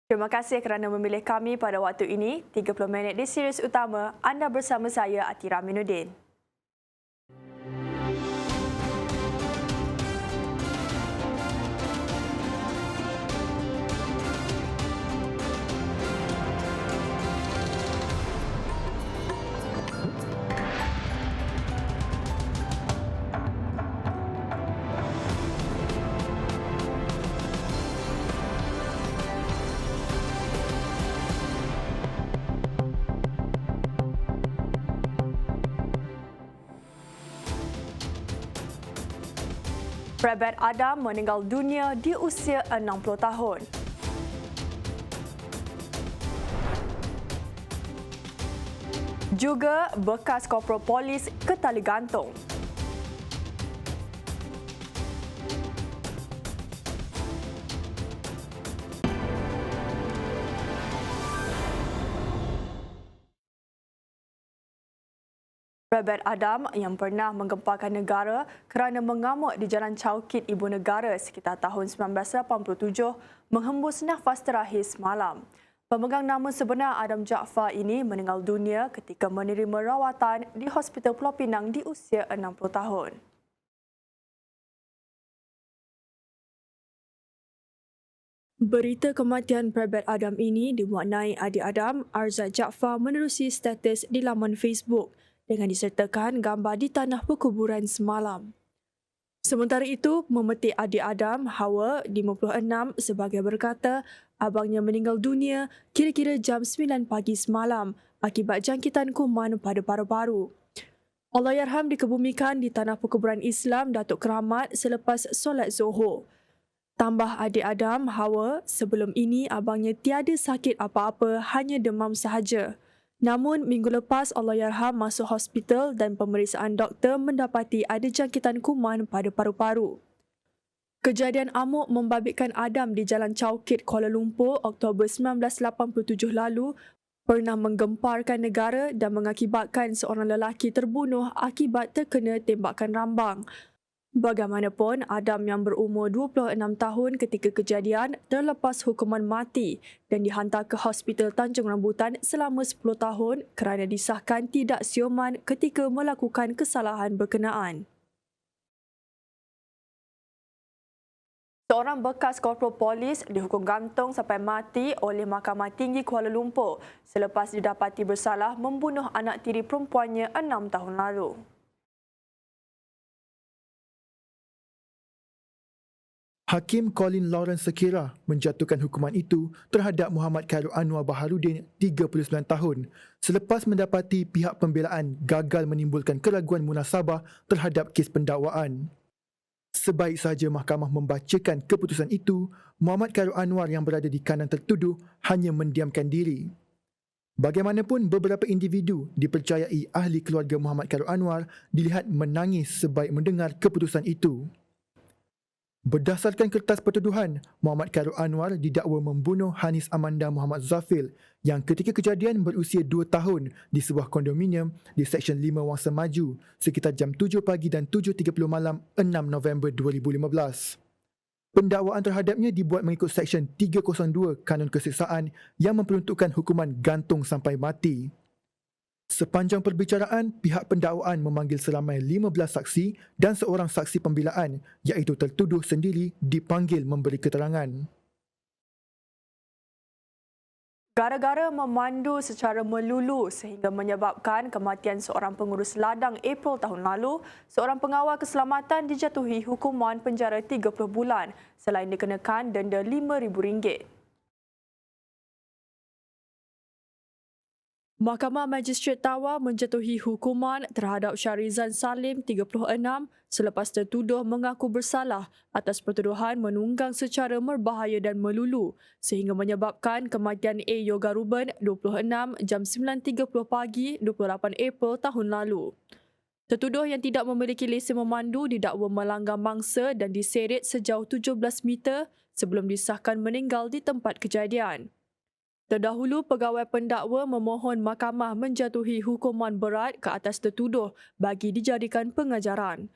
Terima kasih kerana memilih kami pada waktu ini. 30 minit di Sirius Utama, anda bersama saya Atira Aminuddin. Prebet Adam meninggal dunia di usia 60 tahun. Juga bekas korporal polis ke tali gantung. Prebet Adam yang pernah menggemparkan negara kerana mengamuk di Jalan Chowkit Ibu Negara sekitar tahun 1987 menghembus nafas terakhir semalam. Pemegang nama sebenar Adam Jaafar ini meninggal dunia ketika menerima rawatan di Hospital Pulau Pinang di usia 60 tahun. Berita kematian Prebet Adam ini dimuatnai adik Adam, Arzad Jaafar menerusi status di laman Facebook dengan disertakan gambar di tanah perkuburan semalam. Sementara itu, memetik adik Adam, Hawa, 56, sebagai berkata abangnya meninggal dunia kira-kira jam 9 pagi semalam akibat jangkitan kuman pada paru-paru. Allahyarham dikebumikan di tanah perkuburan Islam Datuk Keramat selepas solat Zuhur. Tambah adik Adam, Hawa, sebelum ini abangnya tiada sakit apa-apa, hanya demam sahaja. Namun, minggu lepas Allahyarham masuk hospital dan pemeriksaan doktor mendapati ada jangkitan kuman pada paru-paru. Kejadian amuk membabitkan Adam di Jalan Chowkit, Kuala Lumpur, Oktober 1987 lalu pernah menggemparkan negara dan mengakibatkan seorang lelaki terbunuh akibat terkena tembakan rambang. Bagaimanapun, Adam yang berumur 26 tahun ketika kejadian terlepas hukuman mati dan dihantar ke Hospital Tanjung Rambutan selama 10 tahun kerana disahkan tidak siuman ketika melakukan kesalahan berkenaan. Seorang bekas korporal polis dihukum gantung sampai mati oleh Mahkamah Tinggi Kuala Lumpur selepas didapati bersalah membunuh anak tiri perempuannya 6 tahun lalu. Hakim Colin Lawrence sekira menjatuhkan hukuman itu terhadap Muhammad Khairul Anwar Baharudin 39 tahun selepas mendapati pihak pembelaan gagal menimbulkan keraguan munasabah terhadap kes pendakwaan. Sebaik sahaja mahkamah membacakan keputusan itu, Muhammad Khairul Anwar yang berada di kanan tertuduh hanya mendiamkan diri. Bagaimanapun, beberapa individu dipercayai ahli keluarga Muhammad Khairul Anwar dilihat menangis sebaik mendengar keputusan itu. Berdasarkan kertas pertuduhan, Muhammad Khairul Anwar didakwa membunuh Hanis Amanda Muhammad Zafil yang ketika kejadian berusia 2 tahun di sebuah kondominium di Seksyen 5 Wangsa Maju sekitar jam 7 pagi dan 7.30 malam 6 November 2015. Pendakwaan terhadapnya dibuat mengikut Seksyen 302 Kanun Keseksaan yang memperuntukkan hukuman gantung sampai mati. Sepanjang perbicaraan, pihak pendakwaan memanggil seramai 15 saksi dan seorang saksi pembelaan iaitu tertuduh sendiri dipanggil memberi keterangan. Gara-gara memandu secara melulu sehingga menyebabkan kematian seorang pengurus ladang April tahun lalu, seorang pengawal keselamatan dijatuhi hukuman penjara 30 bulan selain dikenakan denda RM5,000. Mahkamah Magistrate Tawau menjatuhi hukuman terhadap Syarizan Salim 36 selepas tertuduh mengaku bersalah atas pertuduhan menunggang secara berbahaya dan melulu sehingga menyebabkan kematian A. Yoga Ruben 26 jam 9.30 pagi 28 April tahun lalu. Tertuduh yang tidak memiliki lesen memandu didakwa melanggar mangsa dan diseret sejauh 17 meter sebelum disahkan meninggal di tempat kejadian. Terdahulu, pegawai pendakwa memohon mahkamah menjatuhi hukuman berat ke atas tertuduh bagi dijadikan pengajaran.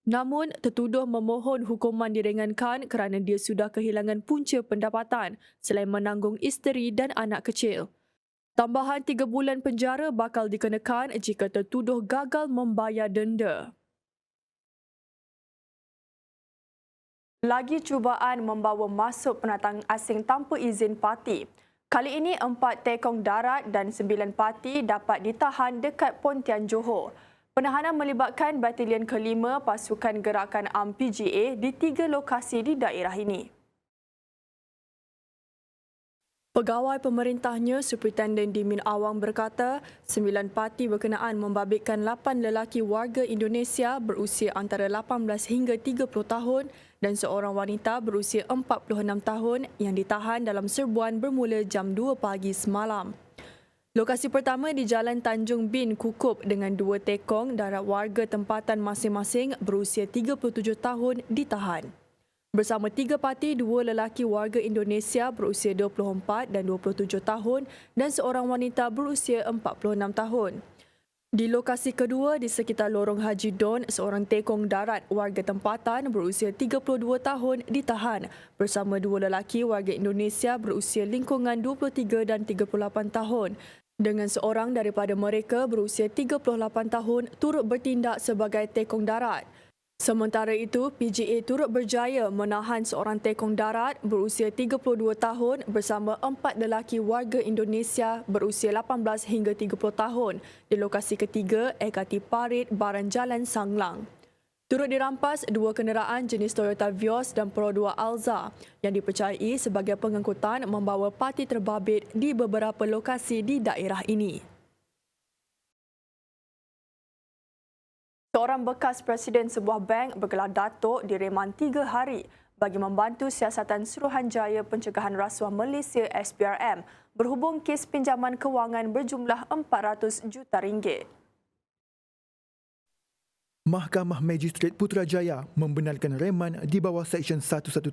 Namun, tertuduh memohon hukuman diringankan kerana dia sudah kehilangan punca pendapatan selain menanggung isteri dan anak kecil. Tambahan 3 bulan penjara bakal dikenakan jika tertuduh gagal membayar denda. Lagi cubaan membawa masuk pendatang asing tanpa izin parti. Kali ini 4 tekong darat dan 9 parti dapat ditahan dekat Pontian Johor. Penahanan melibatkan Batalion ke-5 Pasukan Gerakan UMM PGA di 3 lokasi di daerah ini. Pegawai pemerintahnya, Superintendent Dimin Awang berkata, 9 parti berkenaan membabitkan 8 lelaki warga Indonesia berusia antara 18 hingga 30 tahun dan seorang wanita berusia 46 tahun yang ditahan dalam serbuan bermula jam 2 pagi semalam. Lokasi pertama di Jalan Tanjung Bin Kukup dengan 2 tekong darat warga tempatan masing-masing berusia 37 tahun ditahan. Bersama 3 parti, 2 lelaki warga Indonesia berusia 24 dan 27 tahun dan seorang wanita berusia 46 tahun. Di lokasi kedua di sekitar Lorong Haji Don, seorang tekong darat warga tempatan berusia 32 tahun ditahan bersama 2 lelaki warga Indonesia berusia lingkungan 23 dan 38 tahun dengan seorang daripada mereka berusia 38 tahun turut bertindak sebagai tekong darat. Sementara itu, PGA turut berjaya menahan seorang tekong darat berusia 32 tahun bersama 4 lelaki warga Indonesia berusia 18 hingga 30 tahun di lokasi ketiga Ekati Parit, Baran Jalan Sanglang. Turut dirampas 2 kenderaan jenis Toyota Vios dan Pro 2 Alza yang dipercayai sebagai pengangkutan membawa parti terbabit di beberapa lokasi di daerah ini. Seorang bekas presiden sebuah bank bergelar Datuk direman 3 hari bagi membantu siasatan Suruhanjaya Pencegahan Rasuah Malaysia SPRM berhubung kes pinjaman kewangan berjumlah RM400 juta. Mahkamah Magistrate Putrajaya membenarkan reman di bawah Seksyen 117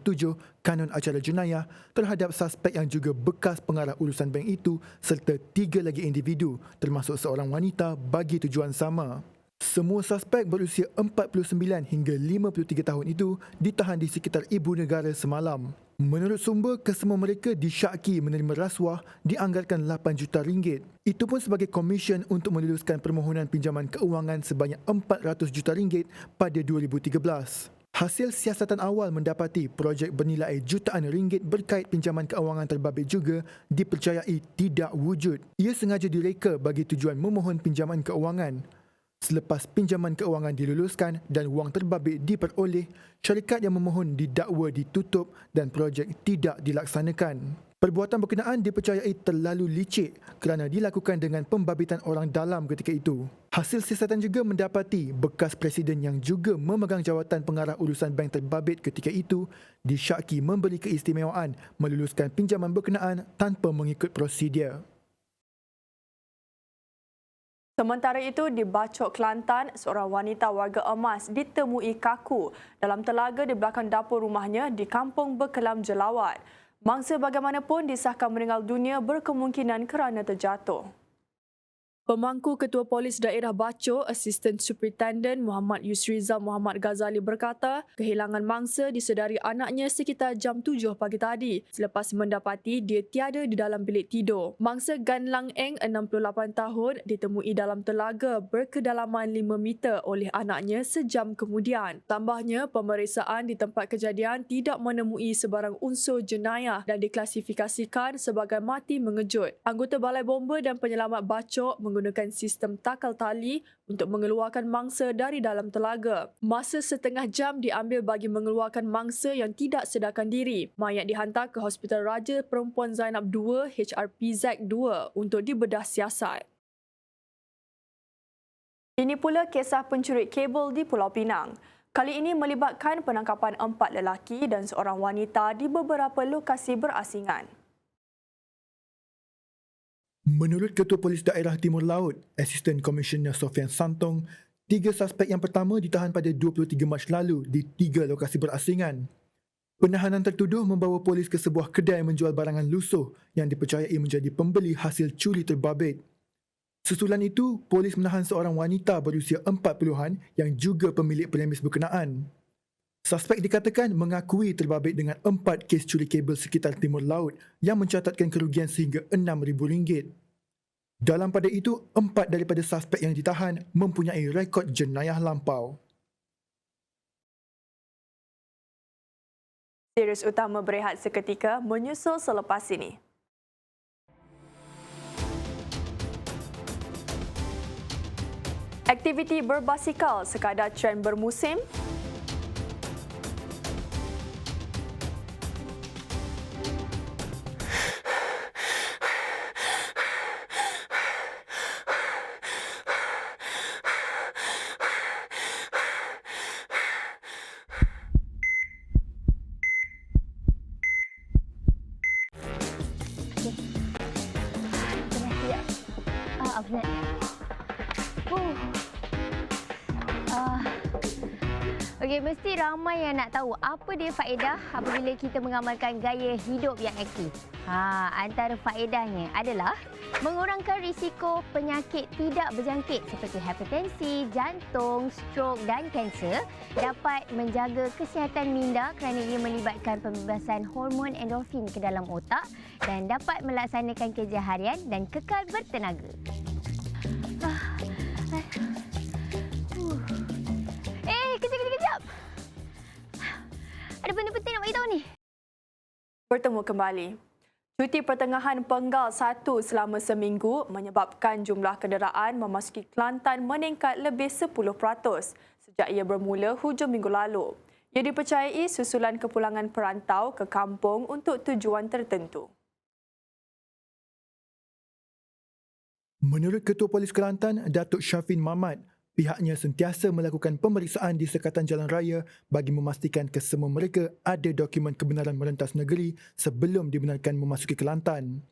Kanun Acara Jenayah terhadap suspek yang juga bekas pengarah urusan bank itu serta 3 lagi individu termasuk seorang wanita bagi tujuan sama. Semua suspek berusia 49 hingga 53 tahun itu ditahan di sekitar ibu negara semalam. Menurut sumber, kesemua mereka disyaki menerima rasuah dianggarkan RM8 juta. Itu pun sebagai komision untuk meluluskan permohonan pinjaman keuangan sebanyak RM400 juta pada 2013. Hasil siasatan awal mendapati projek bernilai jutaan ringgit berkait pinjaman keuangan terbabit juga dipercayai tidak wujud. Ia sengaja direka bagi tujuan memohon pinjaman keuangan. Selepas pinjaman keuangan diluluskan dan wang terbabit diperoleh, syarikat yang memohon didakwa ditutup dan projek tidak dilaksanakan. Perbuatan berkenaan dipercayai terlalu licik kerana dilakukan dengan pembabitan orang dalam ketika itu. Hasil siasatan juga mendapati bekas presiden yang juga memegang jawatan pengarah urusan bank terbabit ketika itu disyaki memberi keistimewaan meluluskan pinjaman berkenaan tanpa mengikut prosedur. Sementara itu, di Bacok, Kelantan, seorang wanita warga emas ditemui kaku dalam telaga di belakang dapur rumahnya di Kampung Berkelam Jelawat. Mangsa bagaimanapun disahkan meninggal dunia berkemungkinan kerana terjatuh. Pemangku Ketua Polis Daerah Bacok, Assistant Superintendent Muhammad Yusrizal Muhammad Ghazali berkata, kehilangan mangsa disedari anaknya sekitar jam 7 pagi tadi selepas mendapati dia tiada di dalam bilik tidur. Mangsa Gan Lang Eng, 68 tahun, ditemui dalam telaga berkedalaman 5 meter oleh anaknya sejam kemudian. Tambahnya, pemeriksaan di tempat kejadian tidak menemui sebarang unsur jenayah dan diklasifikasikan sebagai mati mengejut. Anggota Balai Bomba dan Penyelamat Bacok menggunakan sistem takal tali untuk mengeluarkan mangsa dari dalam telaga. Masa setengah jam diambil bagi mengeluarkan mangsa yang tidak sedarkan diri. Mayat dihantar ke Hospital Raja Perempuan Zainab 2 HRPZ 2 untuk dibedah siasat. Ini pula kisah pencuri kabel di Pulau Pinang. Kali ini melibatkan penangkapan 4 lelaki dan seorang wanita di beberapa lokasi berasingan. Menurut Ketua Polis Daerah Timur Laut, Assistant Commissioner Sofian Santong, 3 suspek yang pertama ditahan pada 23 Mac lalu di 3 lokasi berasingan. Penahanan tertuduh membawa polis ke sebuah kedai menjual barangan lusuh yang dipercayai menjadi pembeli hasil curi terbabit. Susulan itu, polis menahan seorang wanita berusia 40-an yang juga pemilik premis berkenaan. Suspek dikatakan mengakui terbabit dengan 4 kes curi kabel sekitar Timur Laut yang mencatatkan kerugian sehingga RM6,000. Dalam pada itu, 4 daripada suspek yang ditahan mempunyai rekod jenayah lampau. Serius utama berehat seketika menyusul selepas ini. Aktiviti berbasikal sekadar trend bermusim. Outlet. Okey, mesti ramai yang nak tahu apa dia faedah apabila kita mengamalkan gaya hidup yang aktif. Antara faedahnya adalah mengurangkan risiko penyakit tidak berjangkit seperti hipertensi, jantung, strok dan kanser, dapat menjaga kesihatan minda kerana ia melibatkan pembebasan hormon endorfin ke dalam otak dan dapat melaksanakan kerja harian dan kekal bertenaga. Kejap. Ada benda penting nak beritahu ni. Bertemu kembali. Cuti pertengahan penggal 1 selama seminggu menyebabkan jumlah kenderaan memasuki Kelantan meningkat lebih 10% sejak ia bermula hujung minggu lalu. Ia dipercayai susulan kepulangan perantau ke kampung untuk tujuan tertentu. Menurut Ketua Polis Kelantan, Datuk Syafin Mamat, pihaknya sentiasa melakukan pemeriksaan di sekatan jalan raya bagi memastikan kesemua mereka ada dokumen kebenaran merentas negeri sebelum dibenarkan memasuki Kelantan.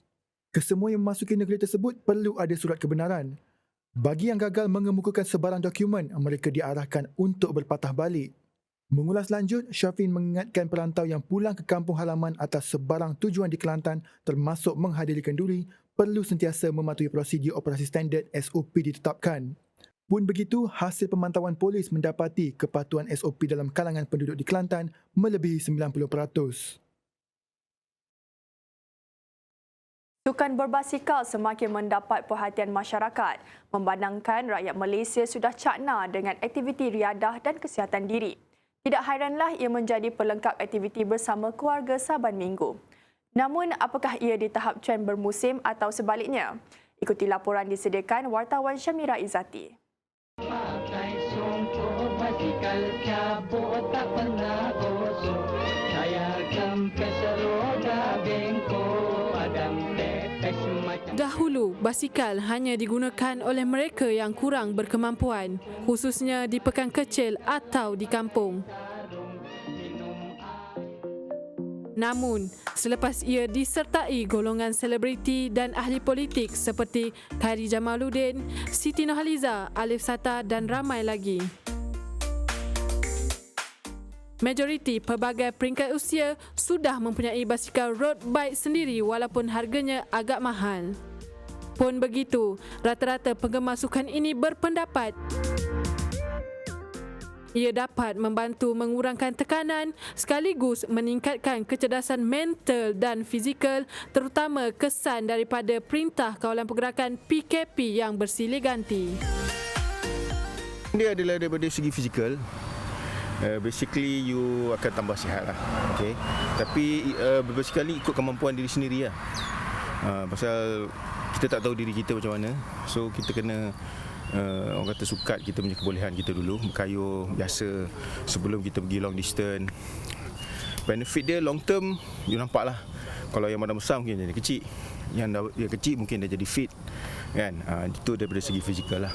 Kesemua yang memasuki negeri tersebut perlu ada surat kebenaran. Bagi yang gagal mengemukakan sebarang dokumen, mereka diarahkan untuk berpatah balik. Mengulas lanjut, Syafin mengingatkan perantau yang pulang ke kampung halaman atas sebarang tujuan di Kelantan termasuk menghadiri kenduri perlu sentiasa mematuhi prosedur operasi standard SOP ditetapkan. Pun begitu, hasil pemantauan polis mendapati kepatuhan SOP dalam kalangan penduduk di Kelantan melebihi 90%. Sukan berbasikal semakin mendapat perhatian masyarakat, memandangkan rakyat Malaysia sudah cakna dengan aktiviti riadah dan kesihatan diri. Tidak hairanlah ia menjadi pelengkap aktiviti bersama keluarga saban minggu. Namun, apakah ia di tahap trend bermusim atau sebaliknya? Ikuti laporan disediakan wartawan Syamira Izzati. Pakai songkok basikal cabut tak pernah gosok. Saya kempes roda bengkok Adam tetes macam. Dahulu, basikal hanya digunakan oleh mereka yang kurang berkemampuan, khususnya di pekan kecil atau di kampung. Namun, selepas ia disertai golongan selebriti dan ahli politik seperti Khairi Jamaluddin, Siti Nurhaliza, Alif Sata dan ramai lagi. Majoriti pelbagai peringkat usia sudah mempunyai basikal road bike sendiri walaupun harganya agak mahal. Pun begitu, rata-rata penggemar sukan ini berpendapat ia dapat membantu mengurangkan tekanan sekaligus meningkatkan kecerdasan mental dan fizikal, terutama kesan daripada Perintah Kawalan Pergerakan PKP yang bersilih ganti. Dia adalah daripada segi fizikal. Basically you akan tambah sihat lah. Okay. Tapi berbasikal ni ikut kemampuan diri sendiri lah. Pasal kita tak tahu diri kita macam mana. So kita kena orang kata sukat kita punya kebolehan kita dulu, berkayuh biasa sebelum kita pergi long distance. Benefit dia long term you nampak lah. Kalau yang badan besar mungkin jadi kecil, yang kecil mungkin dia jadi fit kan. Itu daripada segi fizikal lah.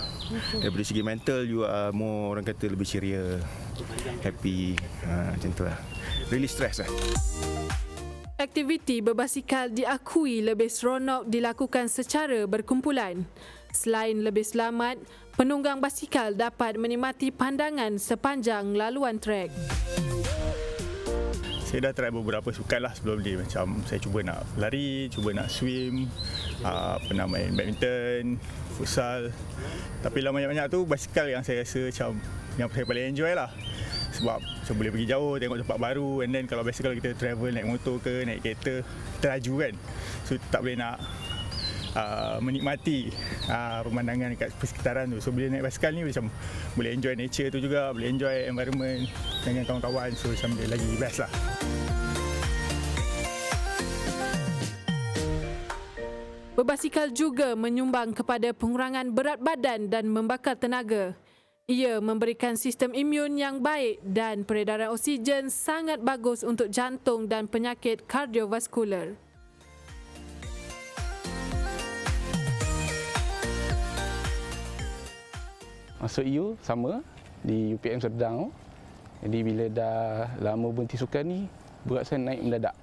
Daripada segi mental you are more, orang kata lebih ceria, happy, macam tu lah. Really stress lah. Aktiviti berbasikal diakui lebih seronok dilakukan secara berkumpulan. Selain lebih selamat, penunggang basikal dapat menikmati pandangan sepanjang laluan trek. Saya dah try beberapa sukan lah sebelum ni. Macam saya cuba nak lari, cuba nak swim, pernah main badminton, futsal. Tapi lah banyak-banyak tu basikal yang saya rasa macam yang saya paling enjoy lah. Sebab saya boleh pergi jauh, tengok tempat baru. And then kalau biasa kalau kita travel naik motor ke naik kereta, kita laju kan. So tak boleh nak menikmati pemandangan dekat persekitaran tu. So bila naik basikal ni macam boleh enjoy nature tu juga, boleh enjoy environment dengan kawan-kawan. So macam dia lagi best lah. Berbasikal juga menyumbang kepada pengurangan berat badan dan membakar tenaga. Ia memberikan sistem imun yang baik dan peredaran oksigen sangat bagus untuk jantung dan penyakit kardiovaskular. Masuk EU sama di UPM Serdang. Jadi bila dah lama berhenti sukan ni, berat saya naik mendadak.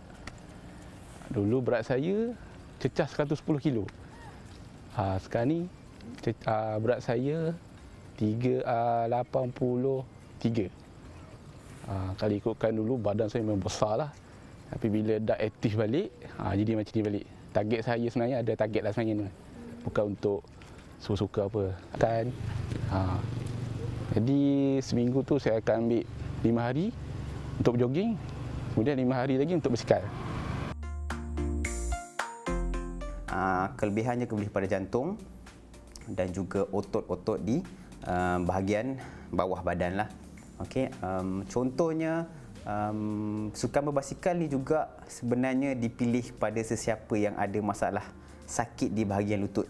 Dulu berat saya cecah 110 kilo. Sekarang ni berat saya 83. Kalau ikutkan dulu badan saya memang besar lah. Tapi bila dah aktif balik, jadi macam ni balik. Target saya sebenarnya ada target lah sebenarnya ni. Bukan untuk suka-suka apa. Kan. Jadi seminggu tu saya akan ambil 5 hari untuk jogging. Kemudian 5 hari lagi untuk bersikal. Kelebihannya pada jantung dan juga otot-otot di bahagian bawah badan lah. Okey, contohnya sukan berbasikal ni juga sebenarnya dipilih pada sesiapa yang ada masalah sakit di bahagian lutut.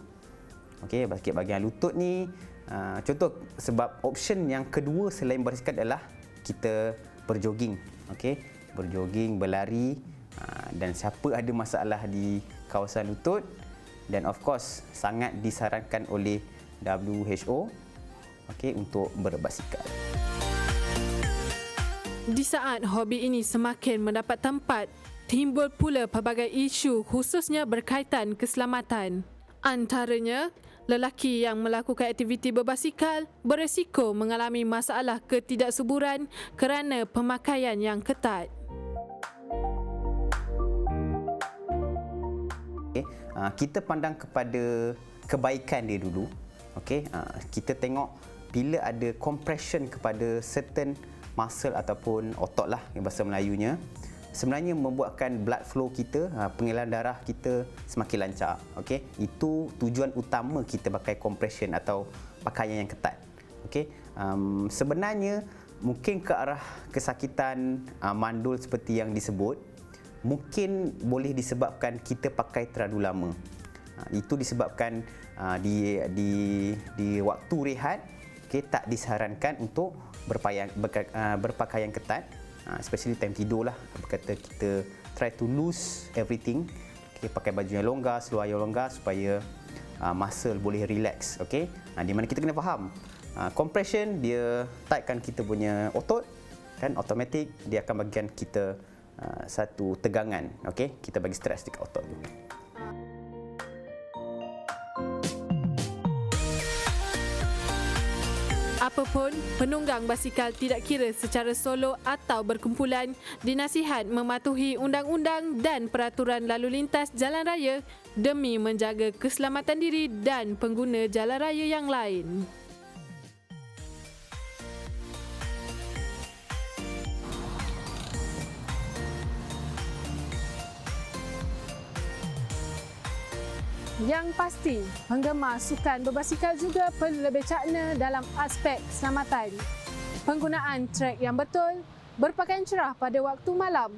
Okey, sakit bahagian lutut ni contoh sebab option yang kedua selain berbasikal adalah kita berjoging. Okey, berjoging, berlari dan siapa ada masalah di kawasan lutut dan of course sangat disarankan oleh WHO untuk berbasikal. Di saat hobi ini semakin mendapat tempat, timbul pula pelbagai isu khususnya berkaitan keselamatan. Antaranya, lelaki yang melakukan aktiviti berbasikal beresiko mengalami masalah ketidaksuburan kerana pemakaian yang ketat. Kita pandang kepada kebaikan dia dulu. Kita tengok bila ada compression kepada certain muscle ataupun otot lah bahasa Melayunya, sebenarnya membuatkan blood flow kita, pengaliran darah kita semakin lancar. Itu tujuan utama kita pakai compression atau pakaian yang ketat. Sebenarnya mungkin ke arah kesakitan mandul seperti yang disebut, mungkin boleh disebabkan kita pakai terlalu lama. Itu disebabkan di waktu rehat tak disarankan untuk berpakaian ketat, especially time tidur lah. Kata kita try to lose everything. Pakai baju yang longgar, seluar yang longgar supaya muscle boleh relax. Di mana kita kena faham compression dia tightkan kita punya otot, kan automatic dia akan bagikan kita satu tegangan. Kita bagi stres dekat otot tu. Apapun, penunggang basikal tidak kira secara solo atau berkumpulan dinasihat mematuhi undang-undang dan peraturan lalu lintas jalan raya demi menjaga keselamatan diri dan pengguna jalan raya yang lain. Yang pasti, penggemar sukan berbasikal juga perlu lebih cakna dalam aspek keselamatan. Penggunaan trek yang betul, berpakaian cerah pada waktu malam,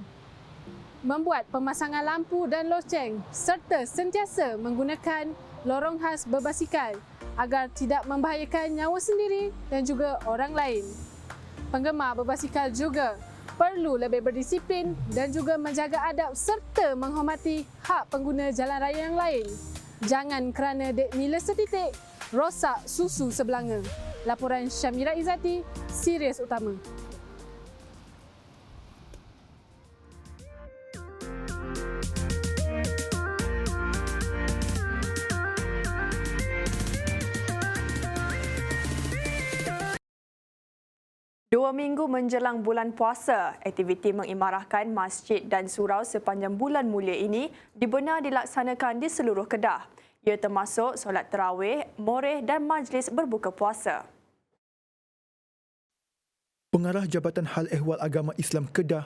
membuat pemasangan lampu dan loceng serta sentiasa menggunakan lorong khas berbasikal agar tidak membahayakan nyawa sendiri dan juga orang lain. Penggemar berbasikal juga perlu lebih berdisiplin dan juga menjaga adab serta menghormati hak pengguna jalan raya yang lain. Jangan kerana dek nila setitik, rosak susu sebelanga. Laporan Syamira Izzati, Sirius Utama. 2 minggu menjelang bulan puasa, aktiviti mengimarahkan masjid dan surau sepanjang bulan mulia ini dibenar dilaksanakan di seluruh Kedah. Ia termasuk solat tarawih, moreh dan majlis berbuka puasa. Pengarah Jabatan Hal Ehwal Agama Islam Kedah,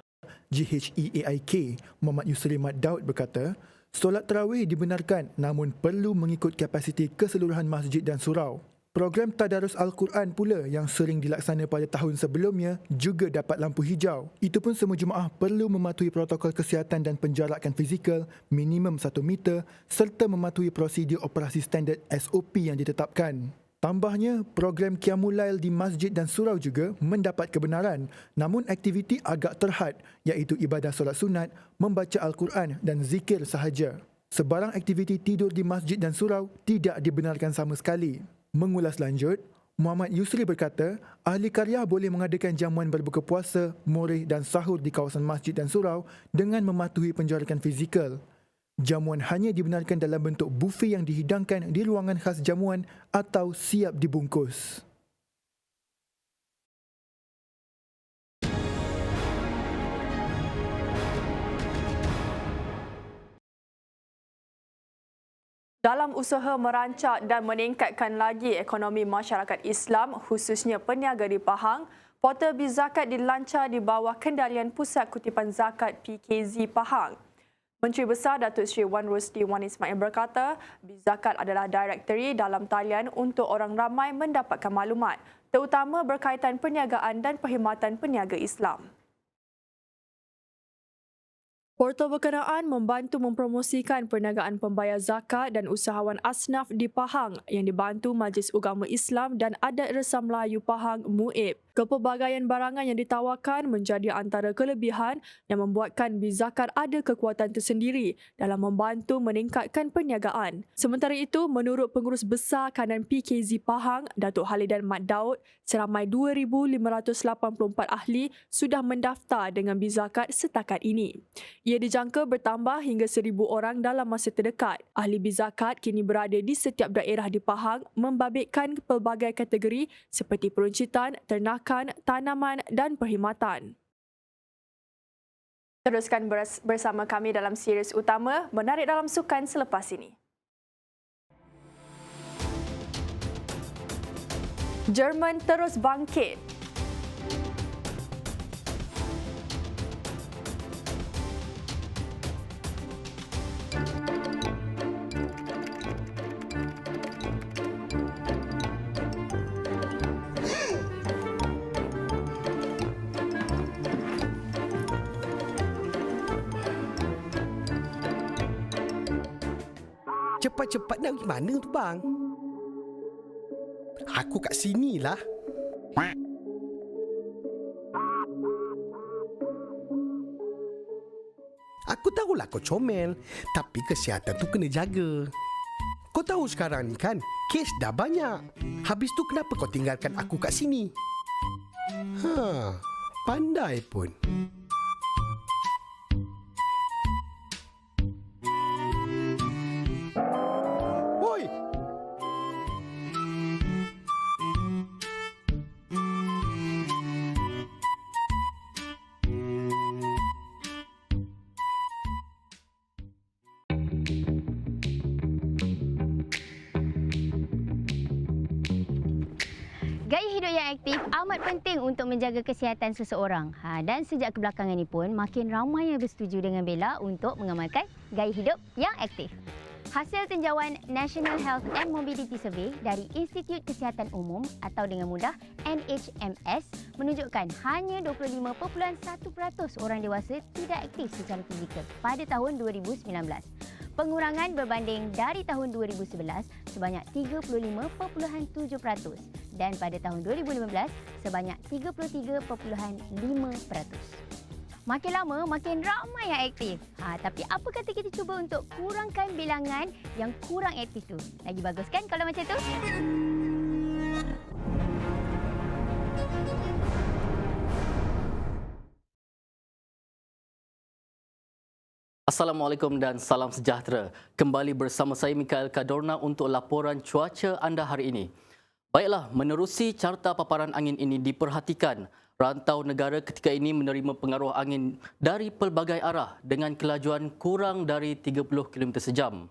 GHEAIK, Muhammad Yusri Mat Daud berkata, solat tarawih dibenarkan namun perlu mengikut kapasiti keseluruhan masjid dan surau. Program Tadarus Al-Quran pula yang sering dilaksana pada tahun sebelumnya juga dapat lampu hijau. Itu pun semua jemaah perlu mematuhi protokol kesihatan dan penjarakan fizikal minimum 1 meter serta mematuhi prosedur operasi standard SOP yang ditetapkan. Tambahnya, program Qiyamul Lail di masjid dan surau juga mendapat kebenaran, namun aktiviti agak terhad iaitu ibadah solat sunat, membaca Al-Quran dan zikir sahaja. Sebarang aktiviti tidur di masjid dan surau tidak dibenarkan sama sekali. Mengulas lanjut, Muhammad Yusri berkata, ahli karya boleh mengadakan jamuan berbuka puasa, moreh dan sahur di kawasan masjid dan surau dengan mematuhi penjarakan fizikal. Jamuan hanya dibenarkan dalam bentuk bufet yang dihidangkan di ruangan khas jamuan atau siap dibungkus. Dalam usaha merancak dan meningkatkan lagi ekonomi masyarakat Islam, khususnya peniaga di Pahang, portal BiZakat dilancar di bawah kendalian Pusat Kutipan Zakat PKZ Pahang. Menteri Besar Datuk Seri Wan Rusdi Wan Ismail berkata, BiZakat adalah direktori dalam talian untuk orang ramai mendapatkan maklumat, terutama berkaitan perniagaan dan perkhidmatan peniaga Islam. Portal berkenaan membantu mempromosikan perniagaan pembayar zakat dan usahawan asnaf di Pahang yang dibantu Majlis Ugama Islam dan Adat Resam Melayu Pahang MUIP. Kepelbagaian barangan yang ditawarkan menjadi antara kelebihan yang membuatkan BiZakat ada kekuatan tersendiri dalam membantu meningkatkan perniagaan. Sementara itu, menurut Pengurus Besar Kanan PKZ Pahang, Datuk Halidan Mat Daud, seramai 2,584 ahli sudah mendaftar dengan BiZakat setakat ini. Ia dijangka bertambah hingga 1,000 orang dalam masa terdekat. Ahli BiZakat kini berada di setiap daerah di Pahang membabitkan pelbagai kategori seperti peruncitan, ternakan, tanaman dan perkhidmatan. Teruskan bersama kami dalam series utama Menarik Dalam Sukan selepas ini. Jerman terus bangkit. Cepat-cepat nak pergi mana tu bang? Aku kat sini lah. Aku tahulah kau comel, tapi kesihatan tu kena jaga. Kau tahu sekarang ni kan, kes dah banyak. Habis tu kenapa kau tinggalkan aku kat sini? Pandai pun. Gaya hidup yang aktif amat penting untuk menjaga kesihatan seseorang. Dan sejak kebelakangan ini pun makin ramai yang bersetuju dengan Bella untuk mengamalkan gaya hidup yang aktif. Hasil tinjauan National Health and Mobility Survey dari Institut Kesihatan Umum atau dengan mudah NHMS menunjukkan hanya 25.1% orang dewasa tidak aktif secara fizikal pada tahun 2019. Pengurangan berbanding dari tahun 2011 sebanyak 35.7% dan pada tahun 2015 sebanyak 33.5%. Makin lama, makin ramai yang aktif. Tapi apa kata kita cuba untuk kurangkan bilangan yang kurang aktif tu? Lagi bagus kan kalau macam tu? Assalamualaikum dan salam sejahtera. Kembali bersama saya Mikael Kadorna untuk laporan cuaca anda hari ini. Baiklah, menerusi carta paparan angin ini diperhatikan, rantau negara ketika ini menerima pengaruh angin dari pelbagai arah dengan kelajuan kurang dari 30 km sejam.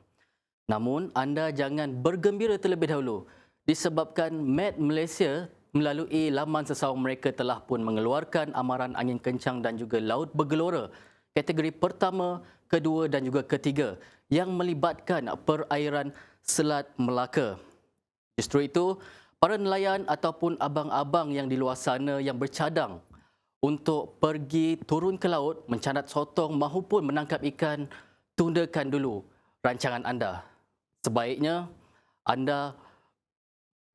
Namun, anda jangan bergembira terlebih dahulu disebabkan Met Malaysia melalui laman sesaung mereka telah pun mengeluarkan amaran angin kencang dan juga laut bergelora kategori pertama, kedua dan juga ketiga yang melibatkan perairan Selat Melaka. Justru itu, para nelayan ataupun abang-abang yang di luar sana yang bercadang untuk pergi turun ke laut mencanat sotong mahupun menangkap ikan, tundakan dulu rancangan anda. Sebaiknya anda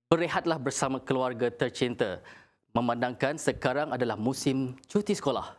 berehatlah bersama keluarga tercinta memandangkan sekarang adalah musim cuti sekolah.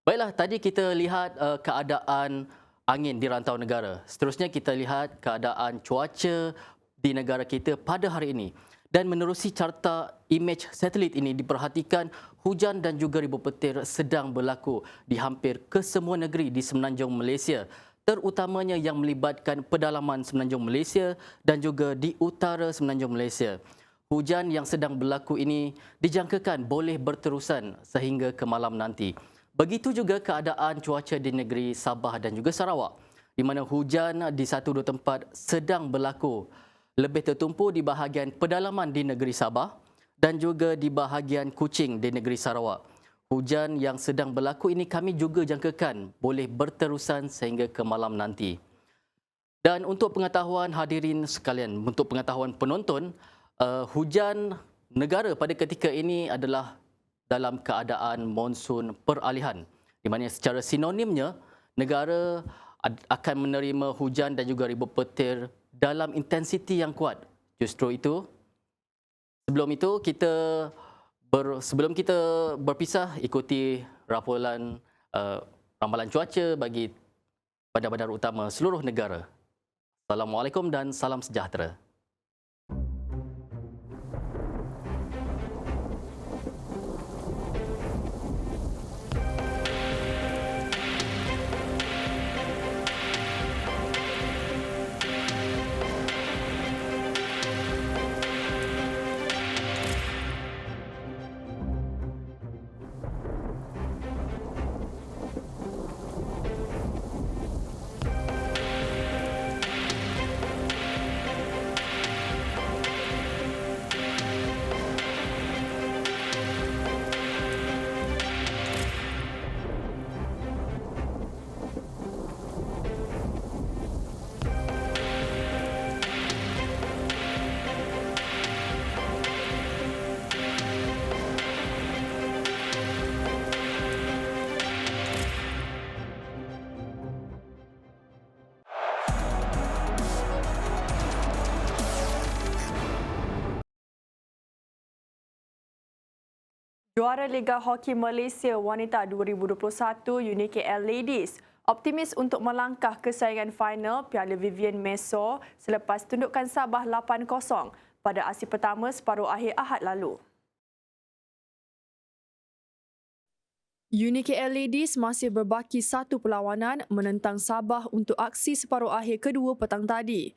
Baiklah, tadi kita lihat keadaan angin di rantau negara. Seterusnya kita lihat keadaan cuaca di negara kita pada hari ini. Dan menerusi carta imej satelit ini diperhatikan hujan dan juga ribu petir sedang berlaku di hampir kesemua negeri di semenanjung Malaysia, terutamanya yang melibatkan pedalaman semenanjung Malaysia dan juga di utara semenanjung Malaysia. Hujan yang sedang berlaku ini dijangkakan boleh berterusan sehingga ke malam nanti. Begitu juga keadaan cuaca di negeri Sabah dan juga Sarawak, di mana hujan di satu dua tempat sedang berlaku. Lebih tertumpu di bahagian pedalaman di negeri Sabah dan juga di bahagian Kuching di negeri Sarawak. Hujan yang sedang berlaku ini kami juga jangkakan boleh berterusan sehingga ke malam nanti. Dan untuk pengetahuan hadirin sekalian, untuk pengetahuan penonton, hujan negara pada ketika ini adalah dalam keadaan monsun peralihan, di mana secara sinonimnya negara akan menerima hujan dan juga ribu petir dalam intensiti yang kuat. Justru itu, sebelum kita berpisah, ikuti ramalan cuaca bagi bandar-bandar utama seluruh negara. Assalamualaikum dan salam sejahtera. Juara Liga Hoki Malaysia Wanita 2021 UniKL Ladies optimis untuk melangkah ke saingan final Piala Vivian Massor selepas tundukan Sabah 8-0 pada aksi pertama separuh akhir Ahad lalu. UniKL Ladies masih berbaki satu perlawanan menentang Sabah untuk aksi separuh akhir kedua petang tadi.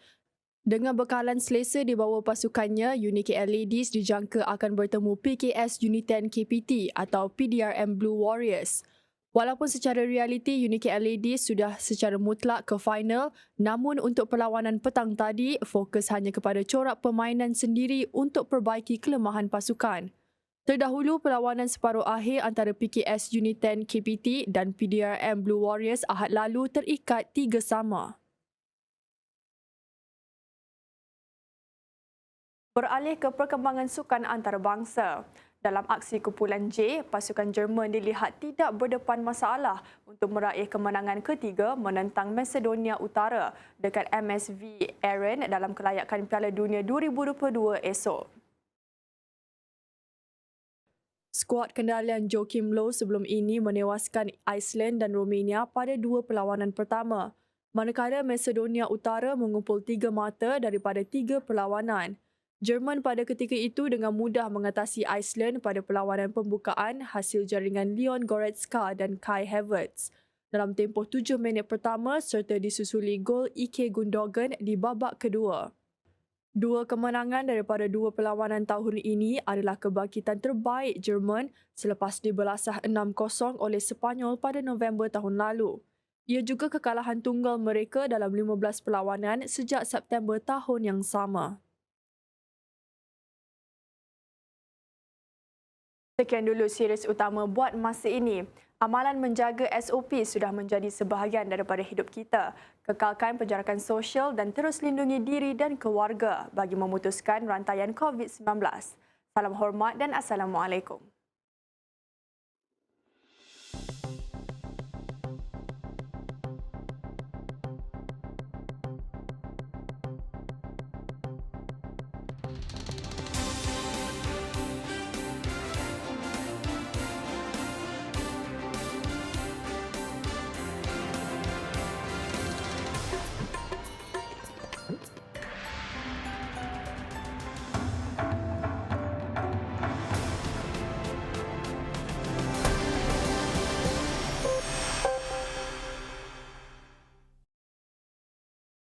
Dengan bekalan selesa di bawah pasukannya, UniKL Ladies dijangka akan bertemu PKS Uniten KPT atau PDRM Blue Warriors. Walaupun secara realiti UniKL Ladies sudah secara mutlak ke final, namun untuk perlawanan petang tadi, fokus hanya kepada corak permainan sendiri untuk perbaiki kelemahan pasukan. Terdahulu, perlawanan separuh akhir antara PKS Uniten KPT dan PDRM Blue Warriors Ahad lalu terikat 3-3. Beralih ke perkembangan sukan antarabangsa. Dalam aksi kumpulan J, pasukan Jerman dilihat tidak berdepan masalah untuk meraih kemenangan ketiga menentang Macedonia Utara dekat MSV Aron dalam kelayakan Piala Dunia 2022 esok. Skuad kendalian Joachim Low sebelum ini menewaskan Iceland dan Romania pada dua perlawanan pertama, manakala Macedonia Utara mengumpul 3 mata daripada 3 perlawanan. Jerman pada ketika itu dengan mudah mengatasi Iceland pada perlawanan pembukaan hasil jaringan Leon Goretzka dan Kai Havertz dalam tempoh 7 minit pertama serta disusuli gol Ike Gundogan di babak kedua. Dua kemenangan daripada dua perlawanan tahun ini adalah kebangkitan terbaik Jerman selepas dibelasah 6-0 oleh Sepanyol pada November tahun lalu. Ia juga kekalahan tunggal mereka dalam 15 perlawanan sejak September tahun yang sama. Sekian dulu series utama buat masa ini. Amalan menjaga SOP sudah menjadi sebahagian daripada hidup kita. Kekalkan penjarakan sosial dan terus lindungi diri dan keluarga bagi memutuskan rantaian COVID-19. Salam hormat dan Assalamualaikum.